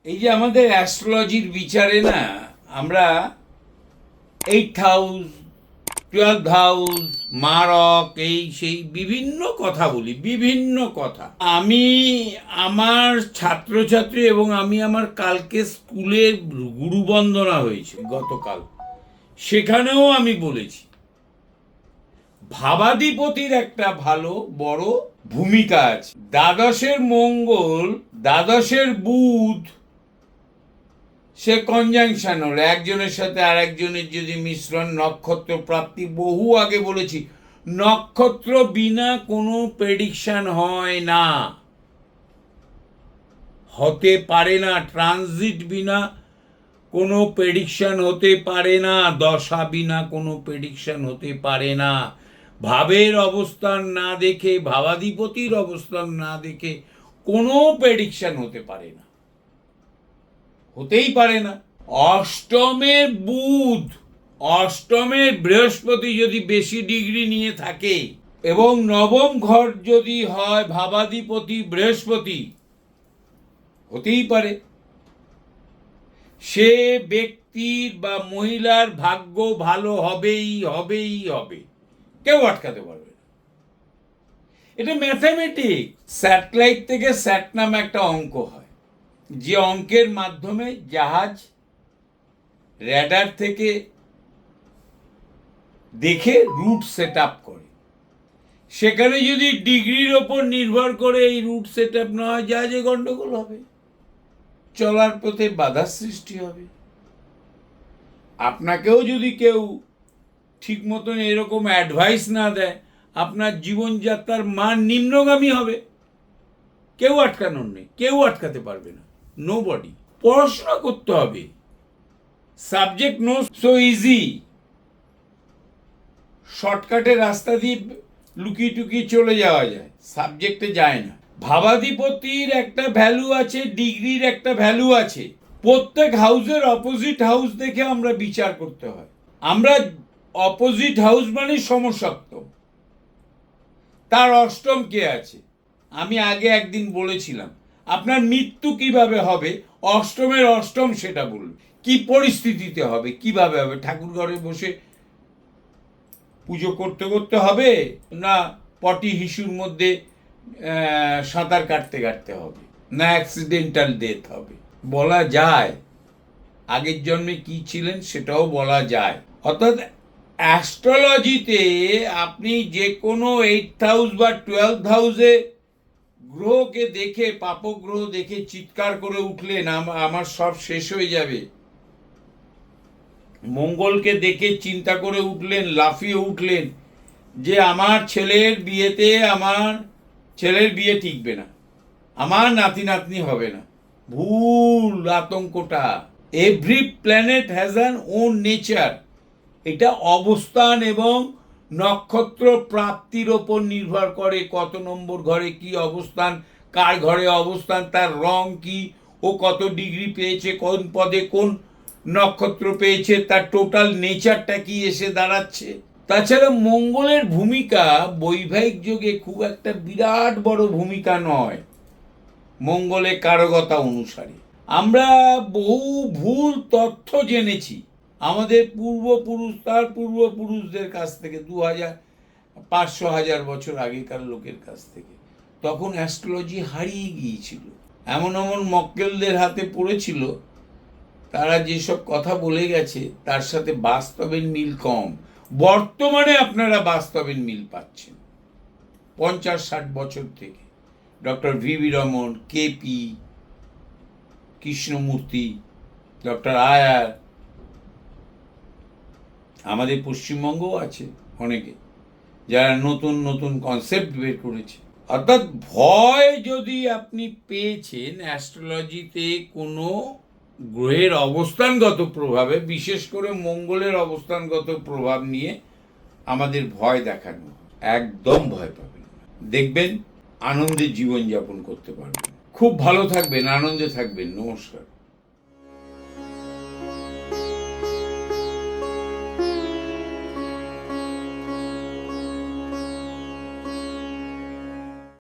এই যে আমাদের অ্যাস্ট্রোলজির বিচারে না আমরা 8th হাউস, 12th হাউস, মারক, এই সেই বিভিন্ন কথা বলি, বিভিন্ন কথা। আমি আমার ছাত্রছাত্রী এবং আমি আমার কালকে স্কুলে গুরুবন্দনা হয়েছে গতকাল, সেখানেও আমি বলেছি ভাবাধিপতির একটা ভালো বড় ভূমিকা আছে। দ্বাদশের মঙ্গল, দ্বাদশের বুধ, সে কনজাংশন হলো একজনের সাথে আর একজনের যদি মিশ্রণ, নক্ষত্র প্রাপ্তি, বহু আগে বলেছি নক্ষত্র বিনা কোনো প্রেডিকশন হয় না, হতে পারে না। ট্রানজিট বিনা কোনো প্রেডিকশন হতে পারে না, দশা বিনা কোনো প্রেডিকশন হতে পারে না। ভাবের অবস্থান না দেখে, ভাবাধিপতির অবস্থান না দেখে কোনো প্রেডিকশন হতে পারে না, হতেই পারে না। অষ্টমের বুধ, অষ্টমের বৃহস্পতি যদি বেশি ডিগ্রি নিয়ে থাকে এবং নবম ঘর যদি হয় ভাবাধিপতি বৃহস্পতি, হতেই পারে সে ব্যক্তির বা মহিলার ভাগ্য ভালো হবেই হবেই হবে, কেউ আটকাতে পারবে না। এটা ম্যাথামেটিক্স। স্যাটেলাইট থেকে স্যাট নামে একটা অঙ্ক হয়, যে অঙ্কের মাধ্যমে জাহাজ র্যাডার থেকে দেখে রুট সেট আপ করে। সেখানে যদি ডিগ্রির ওপর নির্ভর করে এই রুট সেট আপ না হয়, জাহাজে গন্ডগোল হবে, চলার পথে বাধার সৃষ্টি হবে। আপনাকেও যদি কেউ ঠিক মতন এরকম অ্যাডভাইস না দেয়, আপনার জীবনযাত্রার মান নিম্নগামী হবে। কেউ আটকানোর নেই, কেউ আটকাতে পারবে না, নো বডি। পড়াশোনা করতে হবে, সাবজেক্ট নো সো ইজি। শর্টকাটের রাস্তা দিয়ে লুকিয়ে টুকিয়ে চলে যাওয়া যায়, সাবজেক্টে যায় না। ভাবাধিপতির একটা ভ্যালু আছে, ডিগ্রির একটা ভ্যালু আছে। প্রত্যেক হাউসের অপোজিট হাউস দেখে আমরা বিচার করতে হয়। আমরা অপোজিট হাউস মানে সমসপ্তম, তার অষ্টম কে আছে। আমি আগে একদিন বলেছিলাম আপনার মৃত্যু কিভাবে হবে, অষ্টমের অষ্টম সেটা বলুন। কি পরিস্থিতিতে হবে, কিভাবে হবে, ঠাকুর ঘরে বসে পুজো করতে করতে হবে, না পটি হিসুর মধ্যে সাঁতার কাটতে কাটতে হবে, না অ্যাক্সিডেন্টাল ডেথ হবে। বলা যায় আগের জন্মে কি ছিলেন সেটাও বলা যায়। অর্থাৎ অ্যাস্ট্রোলজিতে আপনি যে কোনো 8th হাউস বা 12th হাউসে গ্রহকে দেখে, পাপগ্রহ দেখে চিৎকার করে উঠলেন আমার সব শেষ হয়ে যাবে, মঙ্গলকে দেখে চিন্তা করে উঠলেন, লাফিয়ে উঠলেন যে আমার ছেলের বিয়েতে, আমার ছেলের বিয়ে টিকবে না, আমার নাতি নাতনি হবে না, ভুল আতঙ্কটা। Every planet has an own nature. এটা অবস্থান এবং নক্ষত্র প্রাপ্তির ওপর নির্ভর করে, কত নম্বর ঘরে কি অবস্থান, কার ঘরে অবস্থান, তার রং কি, ও কত ডিগ্রি পেয়েছে, কোন পদে কোন নক্ষত্র পেয়েছে, তার টোটাল নেচারটা কি এসে দাঁড়াচ্ছে। তাছাড়া মঙ্গলের ভূমিকা বৈবাহিক যোগে খুব একটা বিরাট বড় ভূমিকা নয়, মঙ্গলের কারকতা অনুসারে। আমরা বহু ভুল তথ্য জেনেছি আমাদের পূর্বপুরুষ, তার পূর্বপুরুষদের কাছ থেকে, 2500-1000 বছর আগেকার লোকের কাছ থেকে। তখন অ্যাস্ট্রোলজি হারিয়ে গিয়েছিল, এমন এমন মক্কেলদের হাতে পড়েছিল, তারা যেসব কথা বলে গেছে তার সাথে বাস্তবের মিল কম। বর্তমানে আপনারা বাস্তবের মিল পাচ্ছেন 50-60 বছর থেকে। Doctor V V Raman, K P Krishnamurti, doctor Iyer, আমাদের পশ্চিমবঙ্গও আছে অনেকে যারা নতুন নতুন কনসেপ্ট বের করেছে। অর্থাৎ ভয় যদি আপনি পেয়েছেন অ্যাস্ট্রোলজিতে কোনো গ্রহের অবস্থানগত প্রভাবে, বিশেষ করে মঙ্গলের অবস্থানগত প্রভাব নিয়ে আমাদের ভয় দেখানো, একদম ভয় পাবেন না। দেখবেন আনন্দে জীবনযাপন করতে পারবেন। খুব ভালো থাকবেন, আনন্দে থাকবেন। নমস্কার।